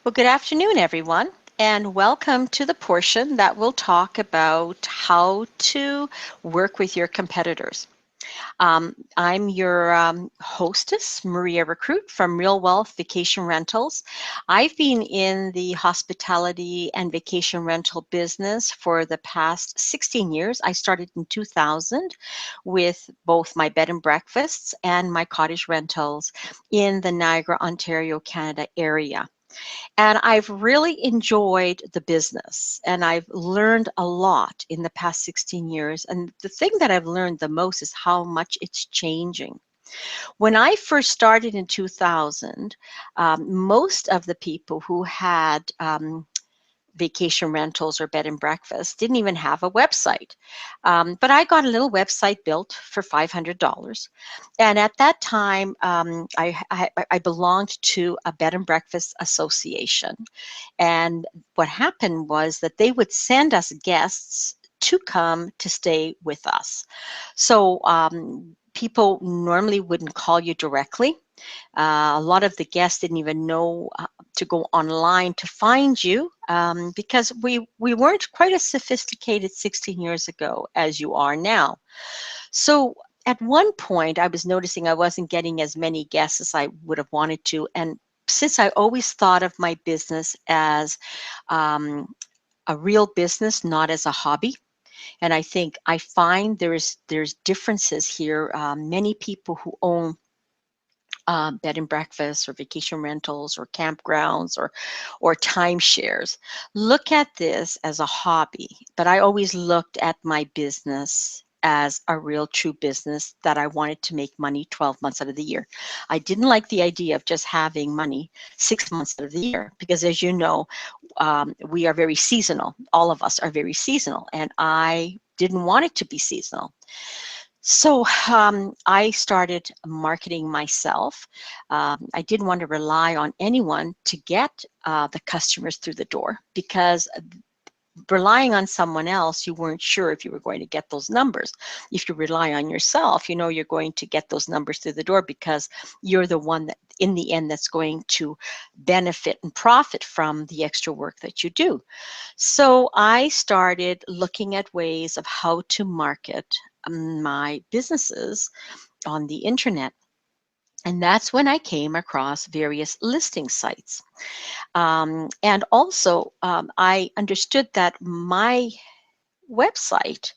Well, good afternoon, everyone, and welcome to the portion that will talk about how to work with your competitors. I'm your hostess, Maria Rekrut from Real Wealth Vacation Rentals. I've been in the hospitality and vacation rental business for the past 16 years. I started in 2000 with both my bed and breakfasts and my cottage rentals in the Niagara, Ontario, Canada area. And I've really enjoyed the business and I've learned a lot in the past 16 years. And the thing that I've learned the most is how much it's changing. When I first started in 2000, most of the people who had vacation rentals or bed and breakfast didn't even have a website. But I got a little website built for $500. And at that time, I belonged to a bed and breakfast association. And what happened was that they would send us guests to come to stay with us. So people normally wouldn't call you directly. A lot of the guests didn't even know to go online to find you because we weren't quite as sophisticated 16 years ago as you are now. So at one point, I was noticing I wasn't getting as many guests as I would have wanted to. And since I always thought of my business as um, a real business, not as a hobby, and I find there's differences here. Many people who own bed and breakfasts or vacation rentals or campgrounds or timeshares look at this as a hobby, but I always looked at my business as a real true business that I wanted to make money 12 months out of the year. I didn't like the idea of just having money 6 months out of the year because, as you know, we are very seasonal. All of us are very seasonal, and I didn't want it to be seasonal. So I started marketing myself. I didn't want to rely on anyone to get the customers through the door because relying on someone else, you weren't sure if you were going to get those numbers. If you rely on yourself, you know you're going to get those numbers through the door because you're the one that, in the end, that's going to benefit and profit from the extra work that you do. So I started looking at ways of how to market my businesses on the internet. And that's when I came across various listing sites. And also, I understood that my website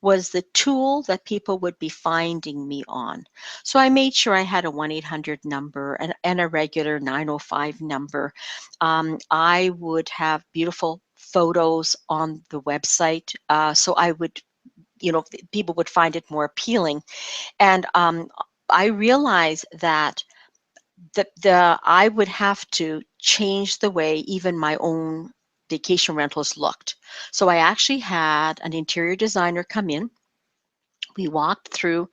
was the tool that people would be finding me on. So I made sure I had a 1-800 number and a regular 905 number. I would have beautiful photos on the website. So I would, people would find it more appealing. And I realized that I would have to change the way even my own vacation rentals looked. So I actually had an interior designer come in. We walked through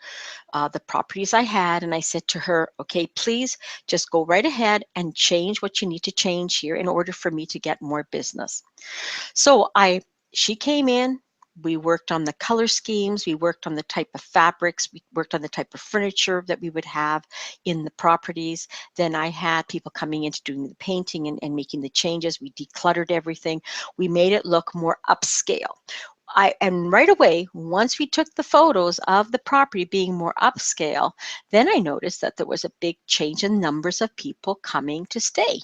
the properties I had, and I said to her, okay, please just go right ahead and change what you need to change here in order for me to get more business. So she came in, we worked on the color schemes, we worked on the type of fabrics, we worked on the type of furniture that we would have in the properties. Then I had people coming in to doing the painting and making the changes. We decluttered everything. We made it look more upscale. And right away, once we took the photos of the property being more upscale, then I noticed that there was a big change in numbers of people coming to stay.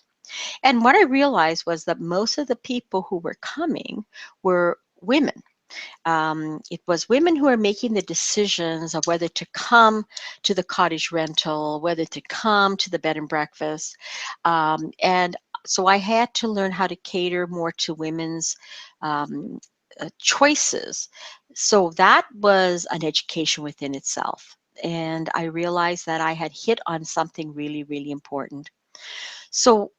And what I realized was that most of the people who were coming were women. It was women who are making the decisions of whether to come to the cottage rental, whether to come to the bed and breakfast. And so I had to learn how to cater more to women's choices. So that was an education within itself. And I realized that I had hit on something really, really important. So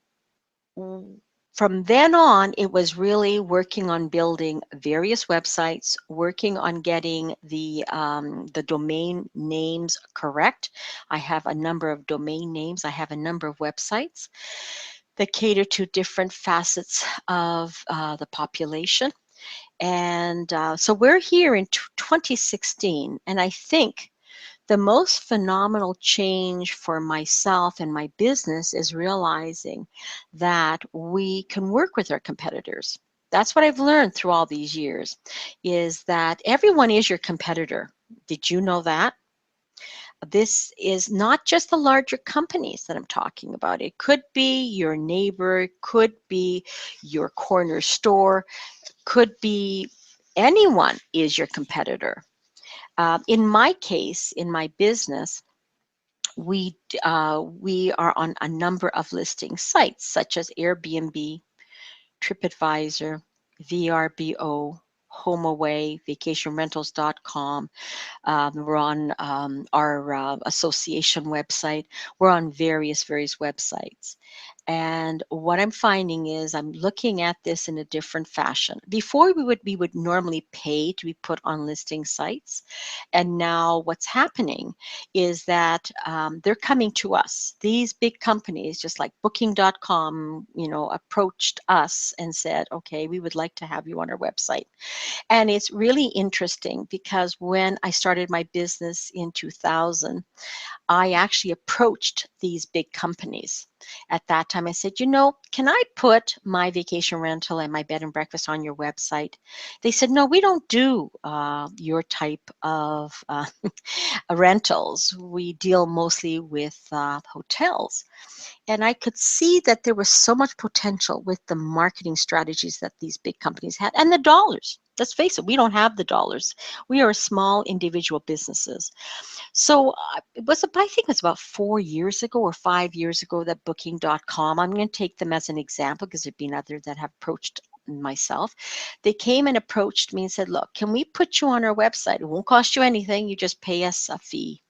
from then on, it was really working on building various websites, working on getting the domain names correct. I have a number of domain names. I have a number of websites that cater to different facets of the population. And so we're here in 2016, and I think The most phenomenal change for myself and my business is realizing that we can work with our competitors. That's what I've learned through all these years, is that everyone is your competitor. Did you know that? This is not just the larger companies that I'm talking about. It could be your neighbor, it could be your corner store, could be anyone is your competitor. In my case, in my business, we are on a number of listing sites such as Airbnb, TripAdvisor, VRBO, HomeAway, VacationRentals.com. We're on our association website. We're on various websites. And what I'm finding is I'm looking at this in a different fashion. Before we would normally pay to be put on listing sites. And now what's happening is that they're coming to us. These big companies, just like booking.com, approached us and said, okay, we would like to have you on our website. And it's really interesting because when I started my business in 2000, I actually approached these big companies. At that time, I said, can I put my vacation rental and my bed and breakfast on your website? They said, no, we don't do your type of rentals. We deal mostly with hotels. And I could see that there was so much potential with the marketing strategies that these big companies had and the dollars. Let's face it, we don't have the dollars. We are small individual businesses. So I think it was about 4 years ago or 5 years ago that booking.com, I'm going to take them as an example because there've been others that have approached myself. They came and approached me and said, look, can we put you on our website? It won't cost you anything. You just pay us a fee.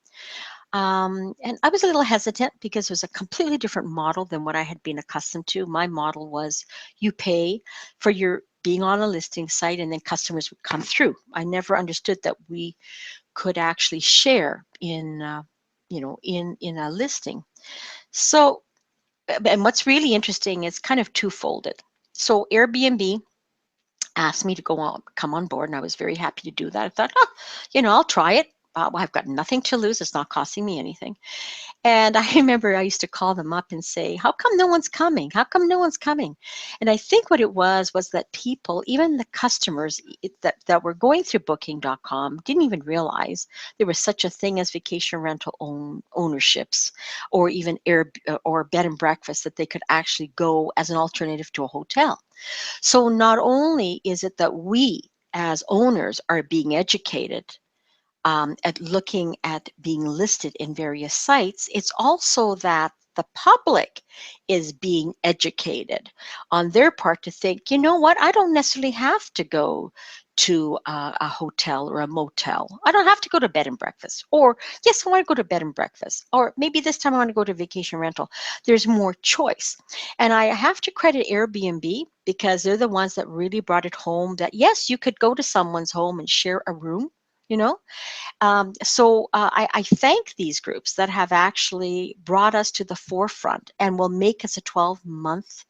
And I was a little hesitant because it was a completely different model than what I had been accustomed to. My model was you pay for your being on a listing site and then customers would come through. I never understood that we could actually share in in a listing. So, and what's really interesting is kind of twofolded. So Airbnb asked me to come on board, and I was very happy to do that. I thought, I'll try it. Well, I've got nothing to lose. It's not costing me anything. And I remember I used to call them up and say, how come no one's coming? How come no one's coming? And I think what it was that people, even the customers that were going through booking.com, didn't even realize there was such a thing as vacation rental ownerships or even or bed and breakfast that they could actually go as an alternative to a hotel. So not only is it that we as owners are being educated at looking at being listed in various sites, it's also that the public is being educated on their part to think, you know what, I don't necessarily have to go to a hotel or a motel. I don't have to go to bed and breakfast. Or, yes, I want to go to bed and breakfast. Or maybe this time I want to go to vacation rental. There's more choice. And I have to credit Airbnb because they're the ones that really brought it home that, yes, you could go to someone's home and share a room, I thank these groups that have actually brought us to the forefront and will make us a 12-month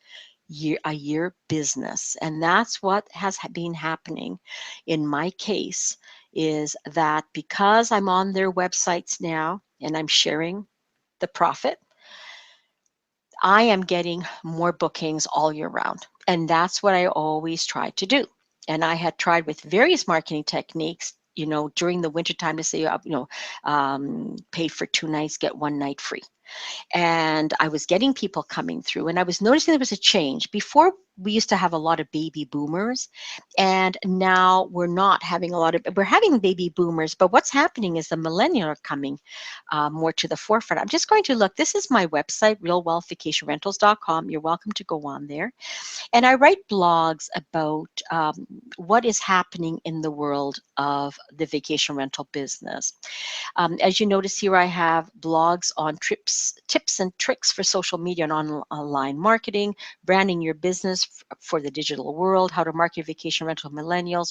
a year business. And that's what has been happening in my case, is that because I'm on their websites now and I'm sharing the profit, I am getting more bookings all year round. And that's what I always try to do. And I had tried with various marketing techniques, during the wintertime to say, pay for 2 nights, get 1 night free. And I was getting people coming through, and I was noticing there was a change. Before, we used to have a lot of baby boomers, and now we're not having we're having baby boomers, but what's happening is the millennials are coming more to the forefront. I'm just going to look. This is my website, realwealthvacationrentals.com. You're welcome to go on there. And I write blogs about what is happening in the world of the vacation rental business. As you notice here, I have blogs on tips and tricks for social media and online marketing, branding your business for the digital world, how to market vacation rental millennials,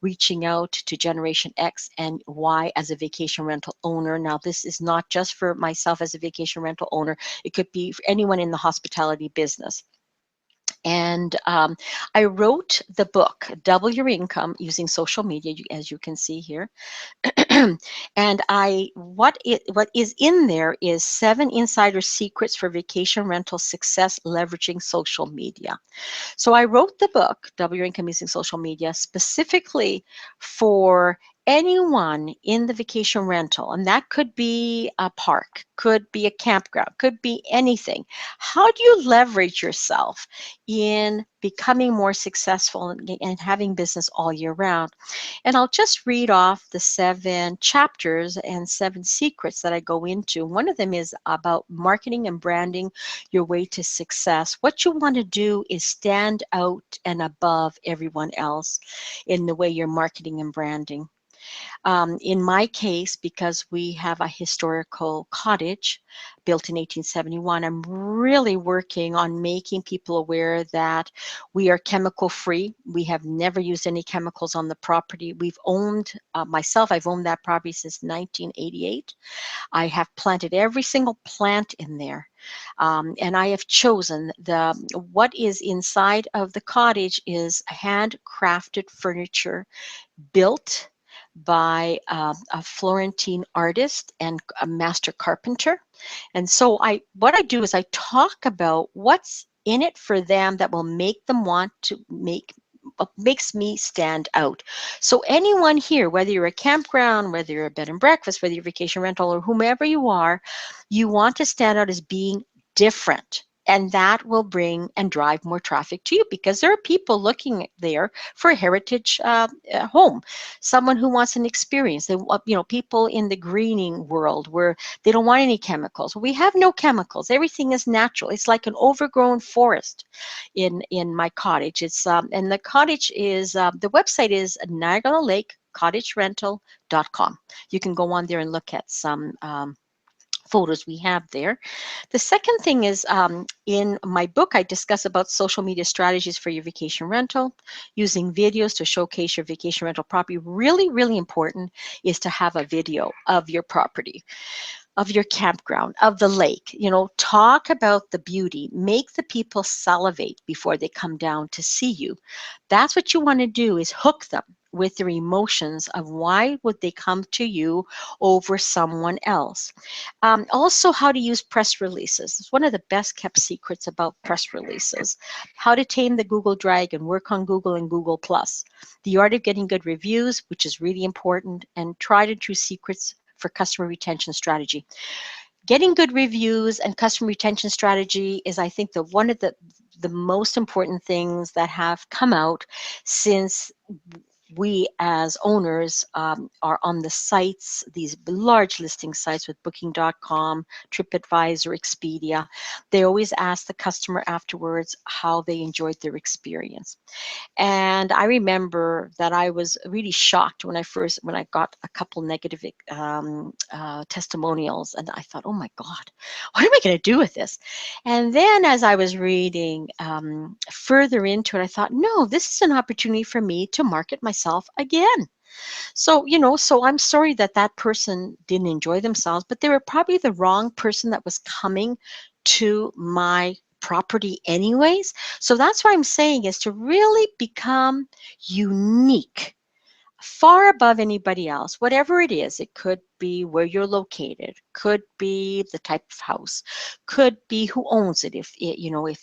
reaching out to Generation X and Y as a vacation rental owner. Now, this is not just for myself as a vacation rental owner. It could be for anyone in the hospitality business. And I wrote the book, Double Your Income Using Social Media, as you can see here. And what is in there is 7 insider secrets for vacation rental success leveraging social media. So I wrote the book, Double Your Income Using Social Media, specifically for anyone in the vacation rental. And that could be a park, could be a campground, could be anything. How do you leverage yourself in becoming more successful and having business all year round? And I'll just read off the 7 chapters and 7 secrets that I go into. One of them is about marketing and branding your way to success. What you want to do is stand out and above everyone else in the way you're marketing and branding. In my case, because we have a historical cottage built in 1871, I'm really working on making people aware that we are chemical free. We have never used any chemicals on the property. I've owned that property since 1988. I have planted every single plant in there. And I have chosen what is inside of the cottage is handcrafted furniture built by a Florentine artist and a master carpenter. And so what I do is I talk about what's in it for them that will make them want to what makes me stand out. So anyone here, whether you're a campground, whether you're a bed and breakfast, whether you're a vacation rental or whomever you are, you want to stand out as being different. And that will bring and drive more traffic to you because there are people looking there for a heritage home, someone who wants an experience. They, people in the greening world where they don't want any chemicals. We have no chemicals. Everything is natural. It's like an overgrown forest in my cottage. And the cottage is the website is Niagara Lake cottagerental.com. You can go on there and look at some photos we have there. The second thing is in my book, I discuss about social media strategies for your vacation rental, using videos to showcase your vacation rental property. Really, really important is to have a video of your property, of your campground, of the lake. Talk about the beauty. Make the people salivate before they come down to see you. That's what you want to do, is hook them with their emotions of why would they come to you over someone else. Also, how to use press releases. It's one of the best kept secrets about press releases. How to tame the Google dragon, work on Google and Google Plus. The art of getting good reviews, which is really important, and tried and true secrets for customer retention strategy. Getting good reviews and customer retention strategy is, I think, one of the most important things that have come out since we as owners are on the sites, these large listing sites with Booking.com, TripAdvisor, Expedia. They always ask the customer afterwards how they enjoyed their experience. And I remember that I was really shocked when I got a couple negative testimonials, and I thought, oh my God, what am I going to do with this? And then as I was reading further into it, I thought, no, this is an opportunity for me to market myself again. So, so I'm sorry that that person didn't enjoy themselves, but they were probably the wrong person that was coming to my property anyways. So that's what I'm saying, is to really become unique, far above anybody else, whatever it is. It could be where you're located, could be the type of house, could be who owns it. If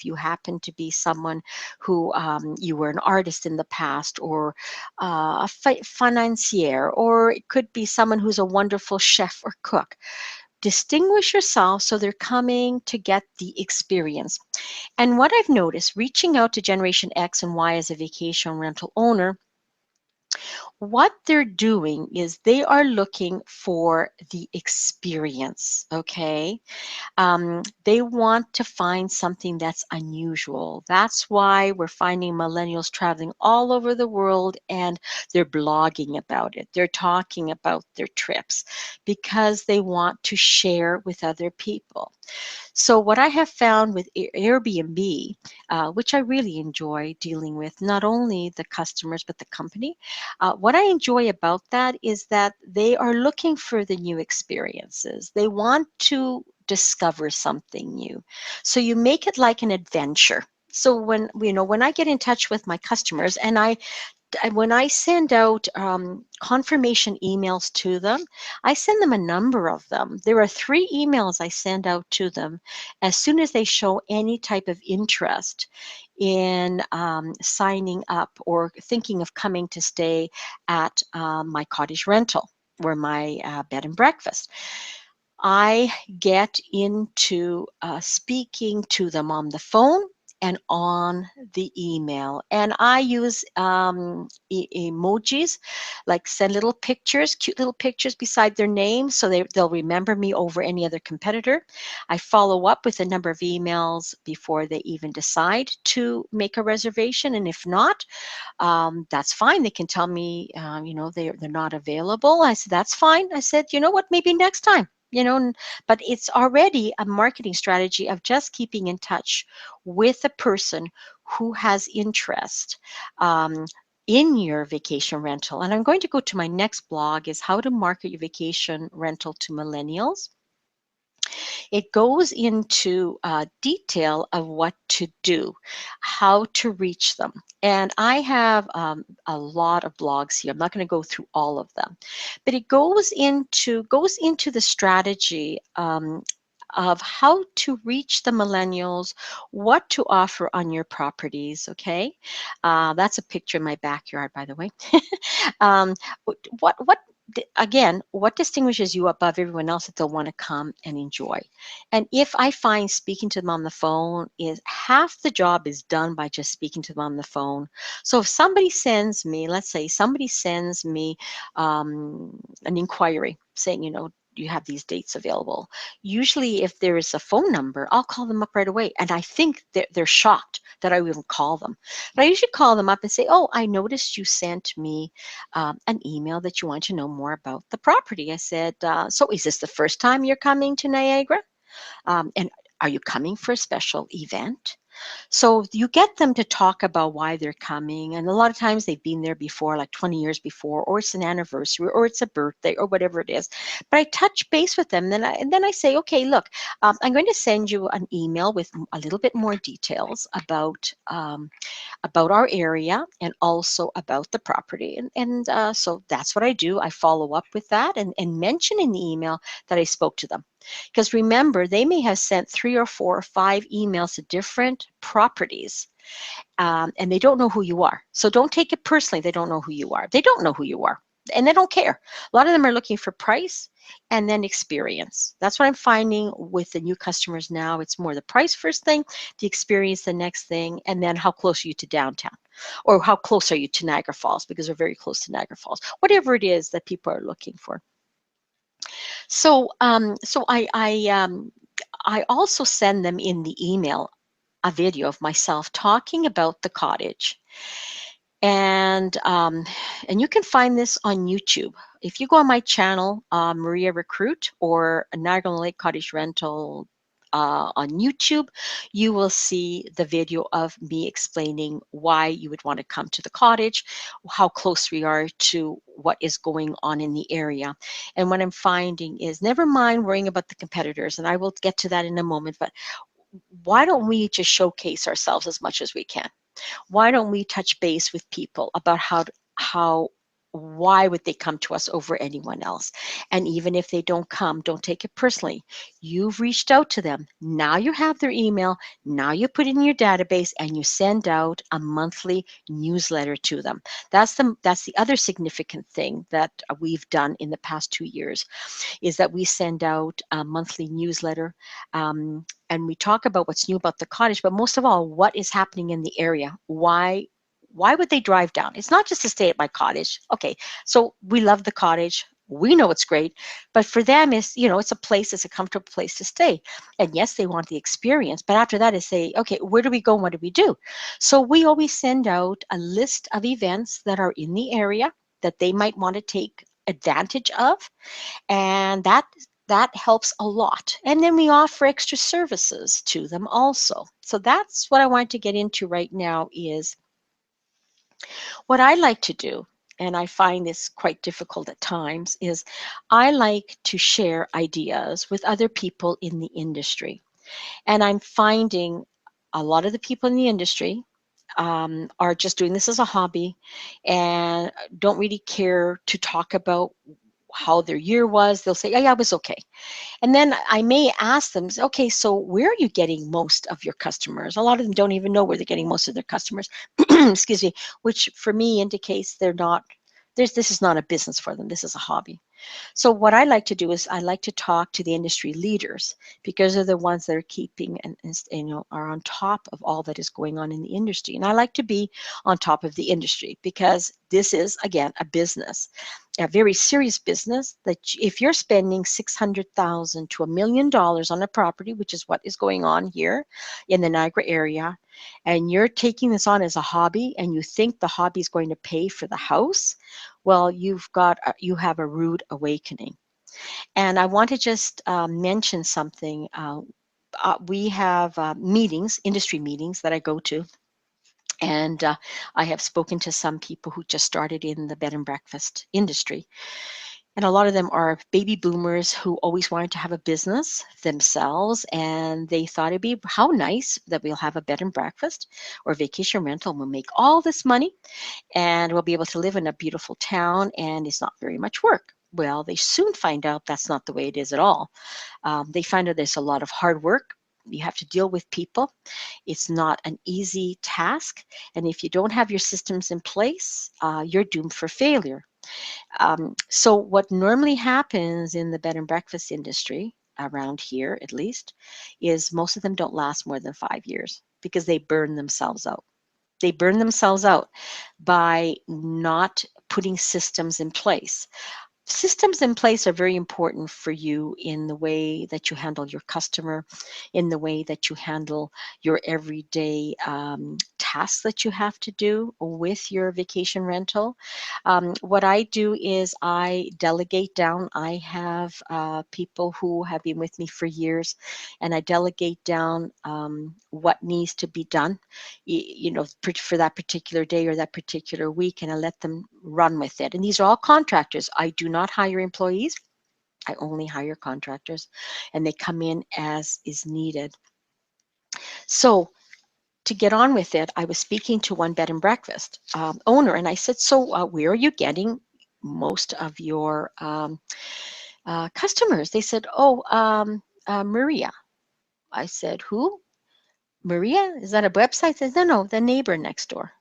you happen to be someone who you were an artist in the past, or a financier, or it could be someone who's a wonderful chef or cook. Distinguish yourself so they're coming to get the experience. And what I've noticed, reaching out to Generation X and Y as a vacation rental owner, what they're doing is they are looking for the experience, okay? They want to find something that's unusual. That's why we're finding millennials traveling all over the world, and they're blogging about it. They're talking about their trips because they want to share with other people. So what I have found with Airbnb, which I really enjoy dealing with, not only the customers but the company, what I enjoy about that is that they are looking for the new experiences. They want to discover something new. So you make it like an adventure. So when I get in touch with my customers, and when I send out confirmation emails to them, I send them a number of them. There are 3 emails I send out to them as soon as they show any type of interest in signing up or thinking of coming to stay at my cottage rental or my bed and breakfast. I get into speaking to them on the phone and on the email. And I use emojis, like send little pictures, cute little pictures beside their name so they'll remember me over any other competitor. I follow up with a number of emails before they even decide to make a reservation. And if not, that's fine. They can tell me, they're not available. I said, that's fine. I said, you know what, maybe next time. But it's already a marketing strategy of just keeping in touch with a person who has interest in your vacation rental. And I'm going to go to my next blog, is how to market your vacation rental to millennials. It goes into detail of what to do, how to reach them. And I have a lot of blogs here. I'm not going to go through all of them, but it goes into the strategy of how to reach the millennials, what to offer on your properties. Okay, that's a picture in my backyard, by the way. um, what again, what distinguishes you above everyone else that they'll want to come and enjoy? And if I find speaking to them on the phone is half the job is done by just speaking to them on the phone. So if somebody sends me, let's say somebody sends me an inquiry saying, you have these dates available. Usually if there is a phone number, I'll call them up right away. And I think they're shocked that I even call them. But I usually call them up and say, oh, I noticed you sent me an email that you want to know more about the property. I said, so is this the first time you're coming to Niagara? And are you coming for a special event? So you get them to talk about why they're coming. And a lot of times they've been there before, like 20 years before, or it's an anniversary, or it's a birthday, or whatever it is. But I touch base with them. And then I say, okay, look, I'm going to send you an email with a little bit more details about our area and also about the property. And so that's what I do. I follow up with that and mention in the email that I spoke to them. Because remember, they may have sent 3 or 4 or 5 emails to different properties, and they don't know who you are. So don't take it personally. They don't know who you are. They don't know who you are, and they don't care. A lot of them are looking for price and then experience. That's what I'm finding with the new customers now. It's more the price first thing, the experience the next thing, and then how close are you to downtown? Or how close are you to Niagara Falls, because we're very close to Niagara Falls. Whatever it is that people are looking for. So I also send them in the email a video of myself talking about the cottage. And you can find this on YouTube. If you go on my channel, Maria Rekrut, or Niagara Lake Cottage Rental on YouTube, you will see the video of me explaining why you would want to come to the cottage, how close we are to what is going on in the area. And what I'm finding is, never mind worrying about the competitors, and I will get to that in a moment, but why don't we just showcase ourselves as much as we can? Why don't we touch base with people about how why would they come to us over anyone else? And even if they don't come, don't take it personally. You've reached out to them. Now you have their email. Now you put it in your database and you send out a monthly newsletter to them. That's the other significant thing that we've done in the past 2 years, is that we send out a monthly newsletter. And we talk about what's new about the cottage, but most of all, what is happening in the area. Why would they drive down? It's not just to stay at my cottage. Okay, so we love the cottage. We know it's great, but for them, it's a place, it's a comfortable place to stay. And yes, they want the experience, but after that is say, okay, where do we go and what do we do? So we always send out a list of events that are in the area that they might want to take advantage of, and that helps a lot. And then we offer extra services to them also. So that's what I want to get into right now, is what I like to do, and I find this quite difficult at times, is I like to share ideas with other people in the industry. And I'm finding a lot of the people in the industry are just doing this as a hobby and don't really care to talk about how their year was. They'll say, yeah, it was okay. And then I may ask them, okay, so where are you getting most of your customers? A lot of them don't even know where they're getting most of their customers, excuse me, which for me indicates they're not, this is not a business for them. This is a hobby. So what I like to do is I like to talk to the industry leaders because they're the ones that are keeping and are on top of all that is going on in the industry. And I like to be on top of the industry because this is again a business, a very serious business. That if you're spending $600,000 to $1 million on a property, which is what is going on here in the Niagara area, and you're taking this on as a hobby, and you think the hobby is going to pay for the house, well, you have a rude awakening. And I want to just mention something. We have meetings, industry meetings that I go to, and I have spoken to some people who just started in the bed and breakfast industry. And a lot of them are baby boomers who always wanted to have a business themselves. And they thought it'd be how nice that we'll have a bed and breakfast or vacation rental. We'll make all this money and we'll be able to live in a beautiful town and it's not very much work. Well, they soon find out that's not the way it is at all. They find out there's a lot of hard work. You have to deal with people. It's not an easy task. And if you don't have your systems in place, you're doomed for failure. So what normally happens in the bed and breakfast industry, around here at least, is most of them don't last more than 5 years because they burn themselves out. They burn themselves out by not putting systems in place. Systems in place are very important for you in the way that you handle your customer, in the way that you handle your everyday tasks that you have to do with your vacation rental. What I do is I delegate down. I have people who have been with me for years, and I delegate down what needs to be done, for that particular day or that particular week, and I let them run with it. And these are all contractors. I do not hire employees. I only hire contractors, and they come in as is needed. So to get on with it, I was speaking to one bed and breakfast owner, and I said, so where are you getting most of your customers? They said, oh, Maria. I said, who? Maria? Is that a website? They said, no, the neighbor next door.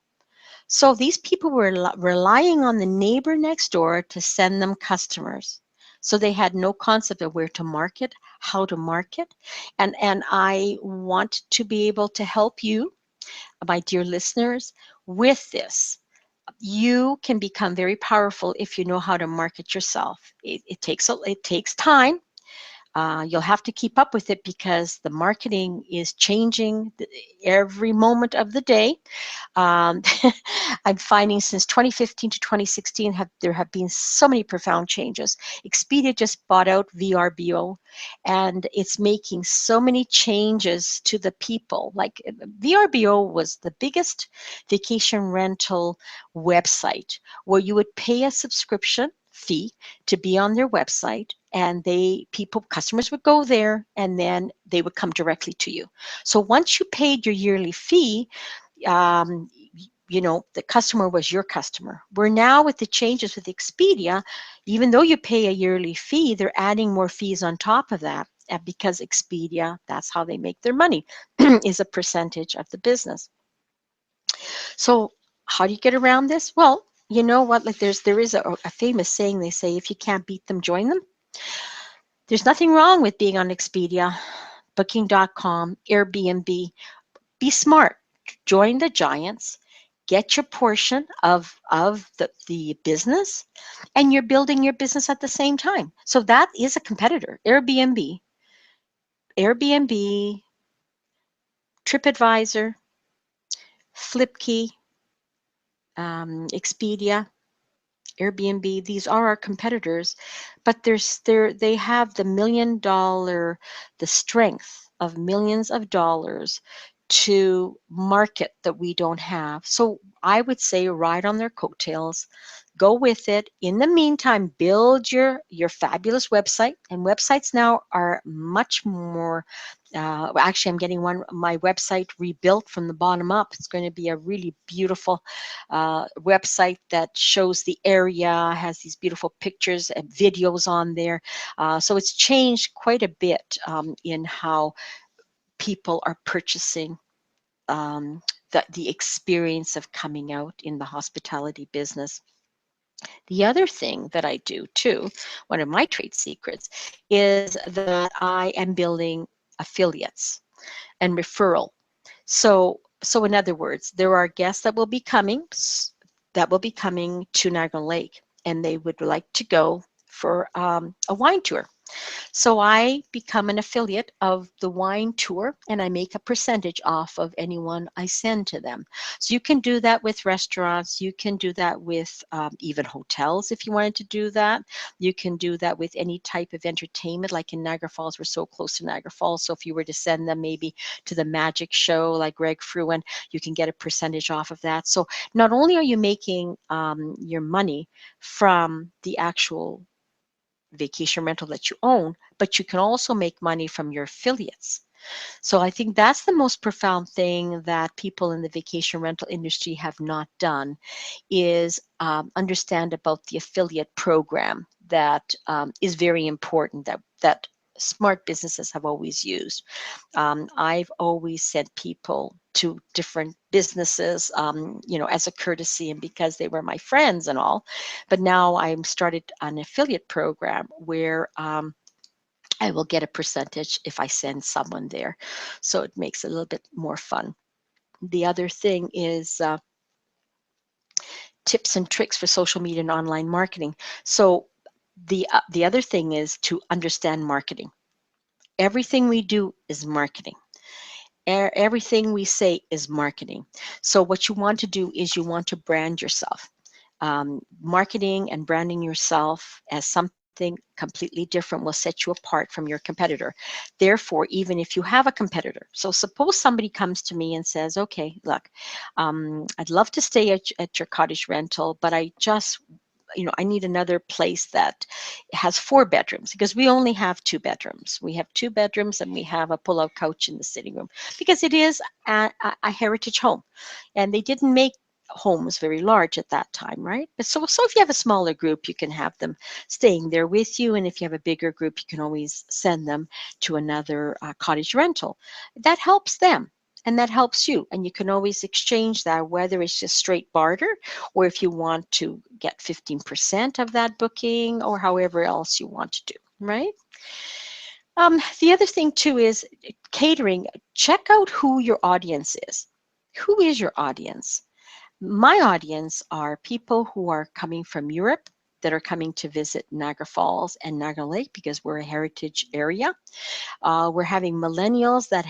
So these people were relying on the neighbor next door to send them customers. So they had no concept of where to market, how to market. And I want to be able to help you, my dear listeners, with this. You can become very powerful if you know how to market yourself. It takes time. You'll have to keep up with it because the marketing is changing every moment of the day. Um, I'm finding since 2015 to 2016, there have been so many profound changes. Expedia just bought out VRBO, and it's making so many changes to the people. Like VRBO was the biggest vacation rental website where you would pay a subscription fee to be on their website, and customers would go there and then they would come directly to you. So once you paid your yearly fee, the customer was your customer. We're now with the changes with Expedia, even though you pay a yearly fee, they're adding more fees on top of that because Expedia, that's how they make their money, is a percentage of the business. So how do you get around this? Well, you know what? Like there is a famous saying. They say, if you can't beat them, join them. There's nothing wrong with being on Expedia, Booking.com, Airbnb. Be smart. Join the giants. Get your portion of the business, and you're building your business at the same time. So that is a competitor. Airbnb, TripAdvisor, Flipkey, Expedia, Airbnb, these are our competitors, but they have the strength of millions of dollars to market that we don't have. So I would say ride on their coattails, go with it. In the meantime, build your fabulous website. And websites now are much more. Actually, I'm getting my website rebuilt from the bottom up. It's going to be a really beautiful website that shows the area, has these beautiful pictures and videos on there. So it's changed quite a bit in how people are purchasing the experience of coming out in the hospitality business. The other thing that I do too, one of my trade secrets, is that I am building affiliates and referral. So in other words, there are guests that will be coming to Niagara Lake, and they would like to go for a wine tour. So I become an affiliate of the wine tour, and I make a percentage off of anyone I send to them. So you can do that with restaurants. You can do that with even hotels if you wanted to do that. You can do that with any type of entertainment, like in Niagara Falls. We're so close to Niagara Falls. So if you were to send them maybe to the magic show like Rekrut, you can get a percentage off of that. So not only are you making your money from the actual vacation rental that you own, but you can also make money from your affiliates. So I think that's the most profound thing that people in the vacation rental industry have not done, is understand about the affiliate program that is very important, that smart businesses have always used. I've always sent people to different businesses, as a courtesy and because they were my friends and all. But now I'm started an affiliate program where I will get a percentage if I send someone there. So it makes it a little bit more fun. The other thing is tips and tricks for social media and online marketing. So the other thing is to understand marketing. Everything we do is marketing. Everything we say is marketing. So what you want to do is you want to brand yourself. Marketing and branding yourself as something completely different will set you apart from your competitor. Therefore, even if you have a competitor, so suppose somebody comes to me and says, okay, look, I'd love to stay at your cottage rental, but I need another place that has 4 bedrooms, because we only have 2 bedrooms. We have 2 bedrooms and we have a pull-out couch in the sitting room because it is a heritage home, and they didn't make homes very large at that time, right? But so if you have a smaller group, you can have them staying there with you, and if you have a bigger group, you can always send them to another cottage rental. That helps them. And that helps you. And you can always exchange that, whether it's just straight barter or if you want to get 15% of that booking or however else you want to do, right? The other thing too is catering. Check out who your audience is. Who is your audience? My audience are people who are coming from Europe that are coming to visit Niagara Falls and Niagara Lake because we're a heritage area. We're having millennials that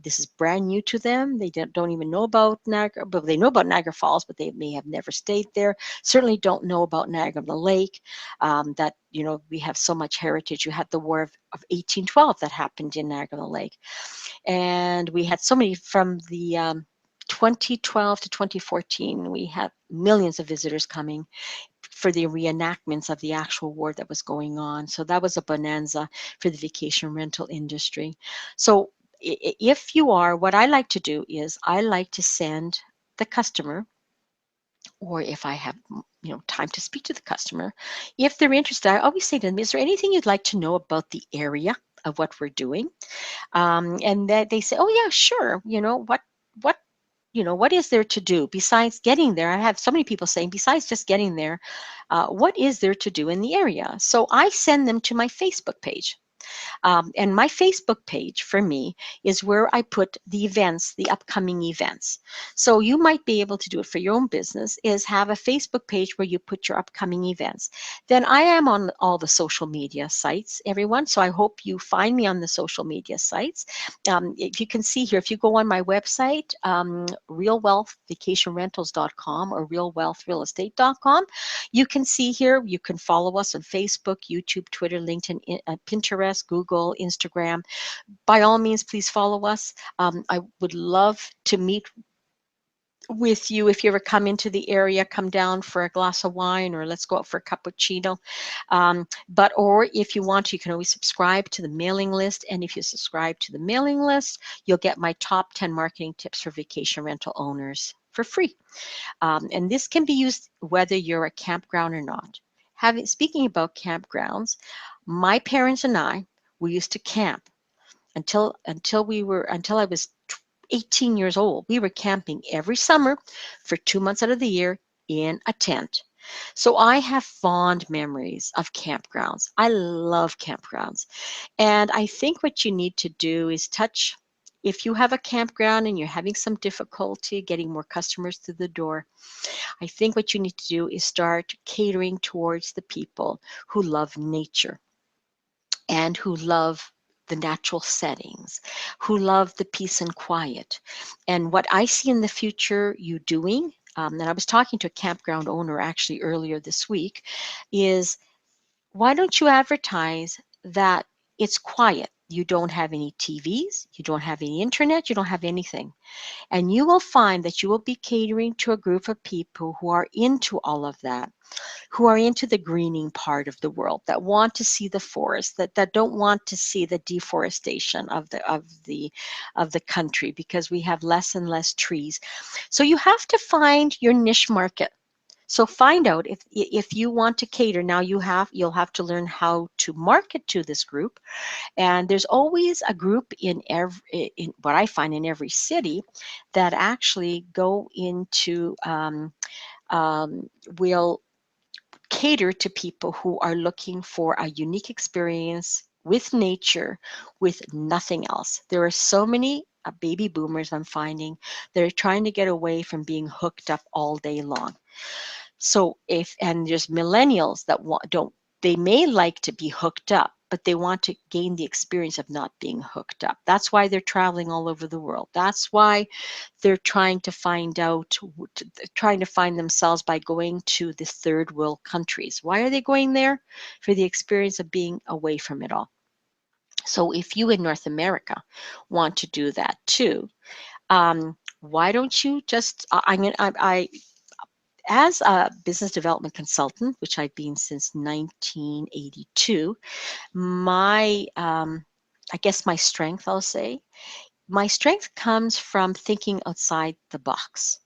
this is brand new to them. They don't even know about Niagara, but they know about Niagara Falls, but they may have never stayed there. Certainly don't know about Niagara Lake, that, we have so much heritage. You had the War of 1812 that happened in Niagara Lake. And we had so many from the 2012 to 2014, we had millions of visitors coming for the reenactments of the actual war that was going on. So that was a bonanza for the vacation rental industry. So if you are, what I like to do is I like to send the customer, or if I have time to speak to the customer, if they're interested, I always say to them, is there anything you'd like to know about the area of what we're doing? And that they say, oh yeah, sure. What what is there to do besides getting there? I have so many people saying, besides just getting there, what is there to do in the area? So I send them to my Facebook page. And my Facebook page for me is where I put the events, the upcoming events. So you might be able to do it for your own business, is have a Facebook page where you put your upcoming events. Then I am on all the social media sites, everyone. So I hope you find me on the social media sites. If you can see here, if you go on my website, realwealthvacationrentals.com or realwealthrealestate.com, you can see here, you can follow us on Facebook, YouTube, Twitter, LinkedIn, Pinterest, Google, Instagram. By all means, please follow us. I would love to meet with you if you ever come into the area, come down for a glass of wine or let's go out for a cappuccino. But or if you want to, you can always subscribe to the mailing list. And if you subscribe to the mailing list, you'll get my top 10 marketing tips for vacation rental owners for free. And this can be used whether you're a campground or not. Speaking about campgrounds, my parents and I, we used to camp until I was 18 years old. We were camping every summer for 2 months out of the year in a tent. So I have fond memories of campgrounds. I love campgrounds. And I think what you need to do is if you have a campground and you're having some difficulty getting more customers through the door, I think what you need to do is start catering towards the people who love nature and who love the natural settings, who love the peace and quiet. And what I see in the future you doing, and I was talking to a campground owner actually earlier this week, is why don't you advertise that it's quiet? You don't have any TVs, you don't have any internet, you don't have anything. And you will find that you will be catering to a group of people who are into all of that, who are into the greening part of the world, that want to see the forest, that don't want to see the deforestation of the country because we have less and less trees. So you have to find your niche market. So find out if you want to cater. Now you'll have to learn how to market to this group. And there's always a group in what I find in every city that actually go into will cater to people who are looking for a unique experience with nature, with nothing else. There are so many baby boomers I'm finding that are trying to get away from being hooked up all day long. So and there's millennials that don't, they may like to be hooked up, but they want to gain the experience of not being hooked up. That's why they're traveling all over the world. That's why they're trying to trying to find themselves by going to the third world countries. Why are they going there? For the experience of being away from it all. So if you in North America want to do that too, why don't you just, as a business development consultant, which I've been since 1982, I guess my strength, I'll say, my strength comes from thinking outside the box.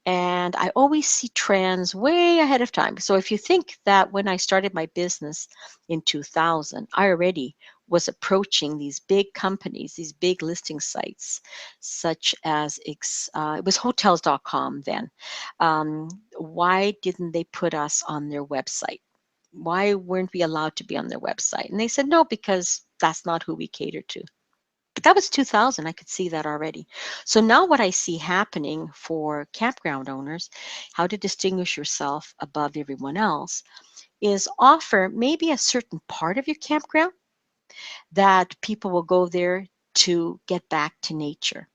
And I always see trends way ahead of time. So if you think that when I started my business in 2000, I already was approaching these big companies, these big listing sites, such as it was hotels.com then. Why didn't they put us on their website? Why weren't we allowed to be on their website? And they said, no, because that's not who we cater to. But that was 2000. I could see that already. So now what I see happening for campground owners, how to distinguish yourself above everyone else, is offer maybe a certain part of your campground that people will go there to get back to nature,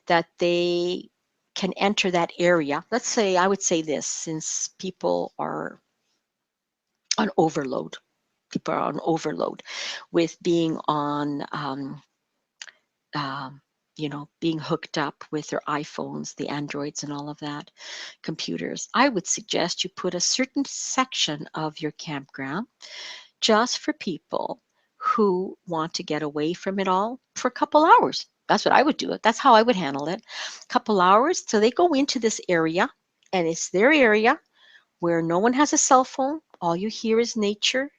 that they can enter that area. Let's say, I would say this, since people are on overload, with being on being hooked up with their iPhones, the Androids, and all of that, computers. I would suggest you put a certain section of your campground just for people who want to get away from it all for a couple hours. That's what I would do. That's how I would handle it. A couple hours. So they go into this area, and it's their area where no one has a cell phone. All you hear is nature,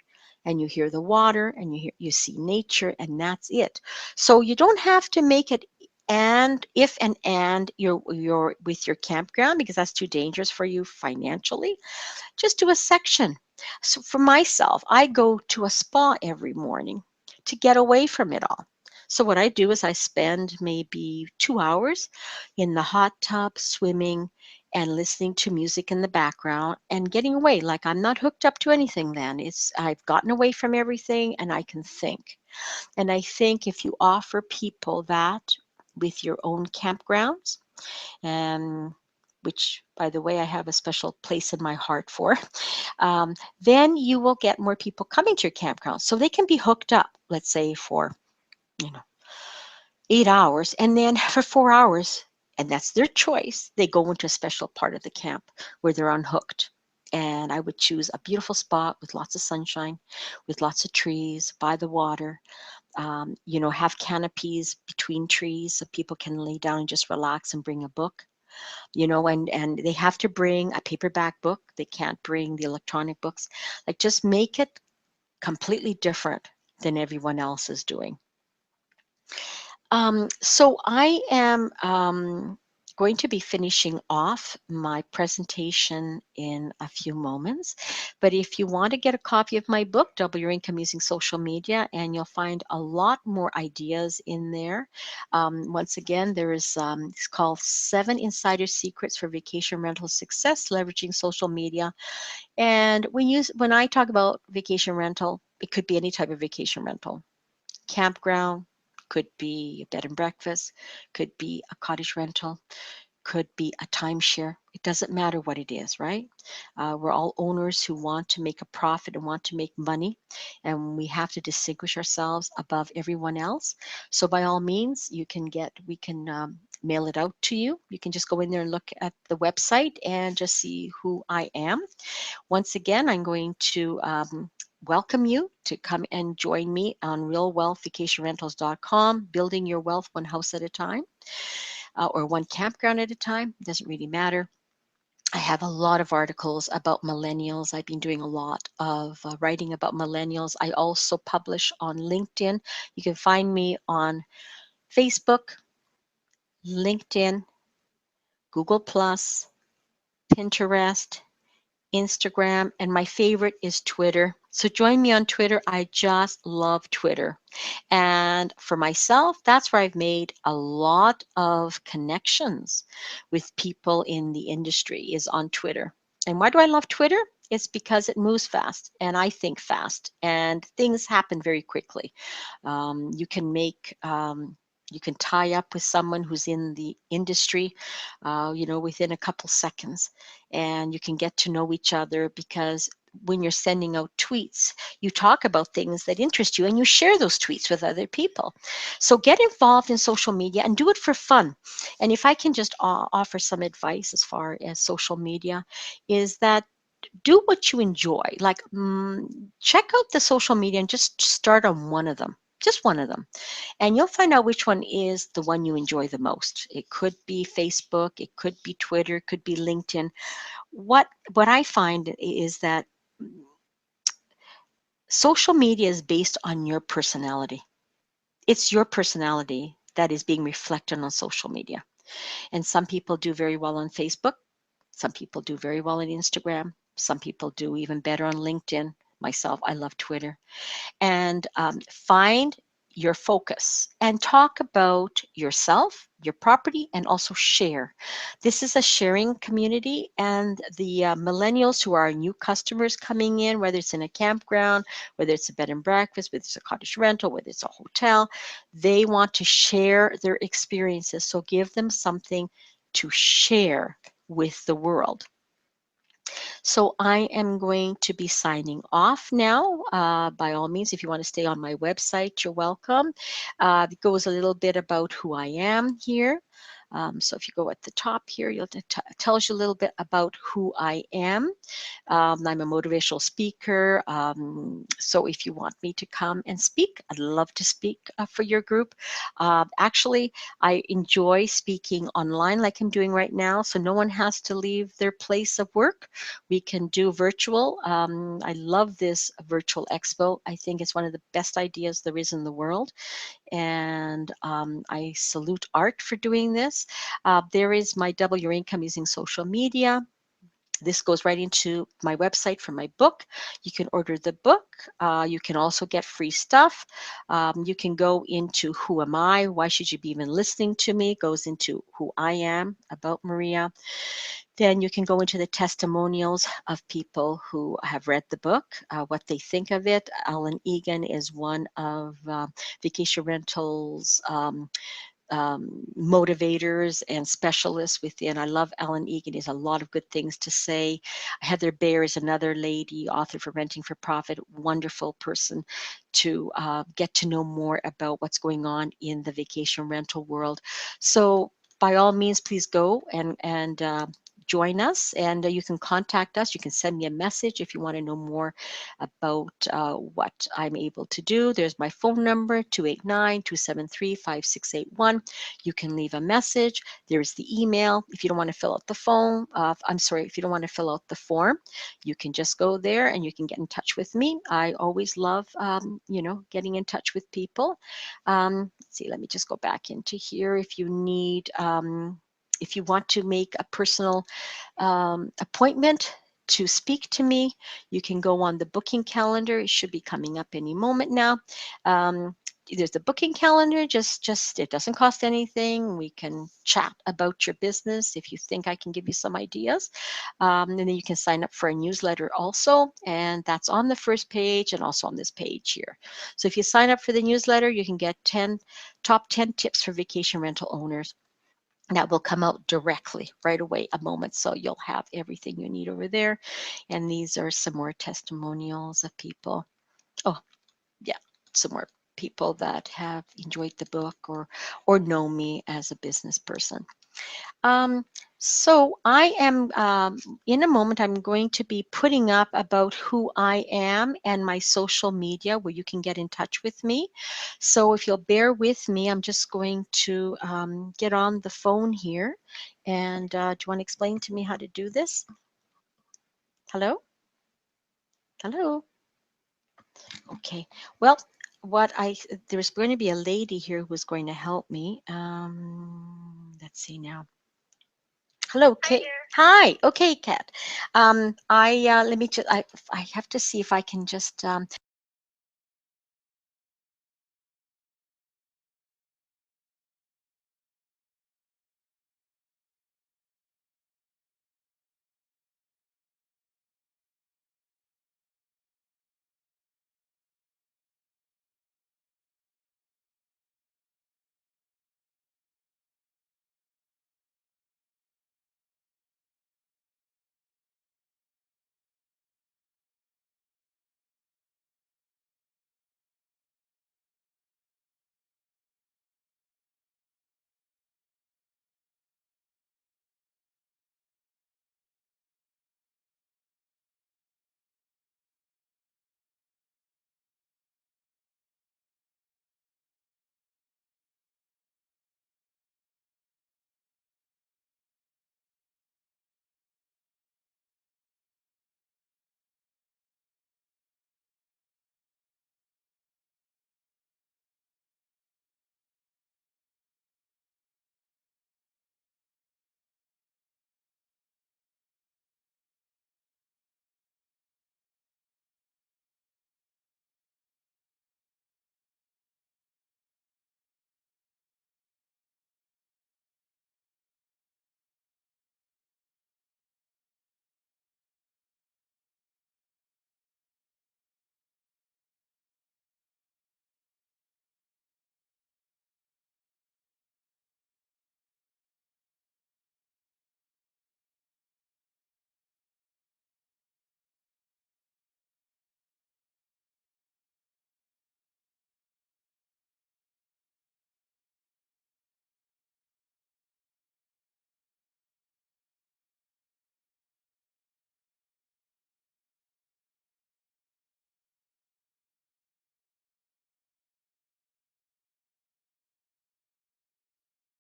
and you hear the water, and you see nature, and that's it. So you don't have to make it and if and you're with your campground, because that's too dangerous for you financially. Just do a section. So for myself, I go to a spa every morning to get away from it all. So what I do is I spend maybe 2 hours in the hot tub swimming and listening to music in the background and getting away. Like, I'm not hooked up to anything then. I've gotten away from everything and I can think. And I think if you offer people that with your own campgrounds, and which, by the way, I have a special place in my heart for, then you will get more people coming to your campground. So they can be hooked up, let's say, for 8 hours, and then for 4 hours, and that's their choice, they go into a special part of the camp where they're unhooked. And I would choose a beautiful spot with lots of sunshine, with lots of trees by the water. Have canopies between trees so people can lay down and just relax and bring a book. And they have to bring a paperback book. They can't bring the electronic books. Like, just make it completely different than everyone else is doing. So I am going to be finishing off my presentation in a few moments. But if you want to get a copy of my book, Double Your Income Using Social Media, and you'll find a lot more ideas in there. Once again, there is it's called 7 Insider Secrets for Vacation Rental Success Leveraging Social Media. And when I talk about vacation rental, it could be any type of vacation rental. Campground, could be a bed and breakfast, could be a cottage rental, could be a timeshare. It doesn't matter what it is, right? We're all owners who want to make a profit and want to make money, and we have to distinguish ourselves above everyone else. So by all means, we can mail it out to you. You can just go in there and look at the website and just see who I am. Once again, I'm going to welcome you to come and join me on realwealthvacationrentals.com, building your wealth one house at a time, or one campground at a time. Doesn't really matter. I have a lot of articles about millennials. I've been doing a lot of writing about millennials. I also publish on LinkedIn. You can find me on Facebook, LinkedIn, Google+, Pinterest, Instagram, and my favorite is Twitter. So join me on Twitter. I just love Twitter. And for myself, that's where I've made a lot of connections with people in the industry, is on Twitter. And why do I love Twitter? It's because it moves fast and I think fast and things happen very quickly. You can you can tie up with someone who's in the industry, within a couple seconds, and you can get to know each other because when you're sending out tweets, you talk about things that interest you and you share those tweets with other people. So get involved in social media and do it for fun. And if I can just offer some advice as far as social media, is that do what you enjoy. Like, check out the social media and just start on one of them. Just one of them. And you'll find out which one is the one you enjoy the most. It could be Facebook, it could be Twitter, it could be LinkedIn. What I find is that social media is based on your personality. It's your personality that is being reflected on social media. And some people do very well on Facebook. Some people do very well on Instagram. Some people do even better on LinkedIn. Myself, I love Twitter. And find your focus and talk about yourself, your property, and also share. This is a sharing community, and the millennials who are new customers coming in, whether it's in a campground, whether it's a bed and breakfast, whether it's a cottage rental, whether it's a hotel, they want to share their experiences. So give them something to share with the world. So I am going to be signing off now. By all means, if you want to stay on my website, you're welcome. It goes a little bit about who I am here. So if you go at the top here, it tells you a little bit about who I am. I'm a motivational speaker. So if you want me to come and speak, I'd love to speak for your group. Actually, I enjoy speaking online like I'm doing right now. So no one has to leave their place of work. We can do virtual. I love this virtual expo. I think it's one of the best ideas there is in the world. And I salute Art for doing this. There is my Double Your Income Using Social Media. This goes right into my website for my book. You can order the book. You can also get free stuff. You can go into who am I? Why should you be even listening to me? Goes into who I am, about Maria. Then you can go into the testimonials of people who have read the book, what they think of it. Alan Egan is one of Vacation Rentals motivators and specialists within. I love Alan Egan. He has a lot of good things to say. Heather Bayer is another lady, author for Renting for Profit, wonderful person to get to know more about what's going on in the vacation rental world. So by all means, please go and join us, and you can contact us. You can send me a message if you want to know more about what I'm able to do. There's my phone number, 289-273-5681. You can leave a message. There's the email. If you don't want to fill out the phone, I'm sorry, if you don't want to fill out the form, you can just go there and you can get in touch with me. I always love, getting in touch with people. Let's see, let me just go back into here. If you need, if you want to make a personal appointment to speak to me, you can go on the booking calendar. It should be coming up any moment now. There's the booking calendar. Just it doesn't cost anything. We can chat about your business if you think I can give you some ideas. And then you can sign up for a newsletter also, and that's on the first page and also on this page here. So if you sign up for the newsletter, you can get top 10 tips for vacation rental owners. That will come out directly right away a moment, so you'll have everything you need over there. And these are some more testimonials of people. Oh, yeah, some more people that have enjoyed the book or know me as a business person. Um, so I am, in a moment, I'm going to be putting up about who I am and my social media where you can get in touch with me. So if you'll bear with me, I'm just going to get on the phone here. And do you want to explain to me how to do this? Hello? Hello? Okay. Well, there's going to be a lady here who's going to help me. Let's see now. Hello, Hi Kate. there. Hi. Okay, Kat. I let me just. I have to see if I can just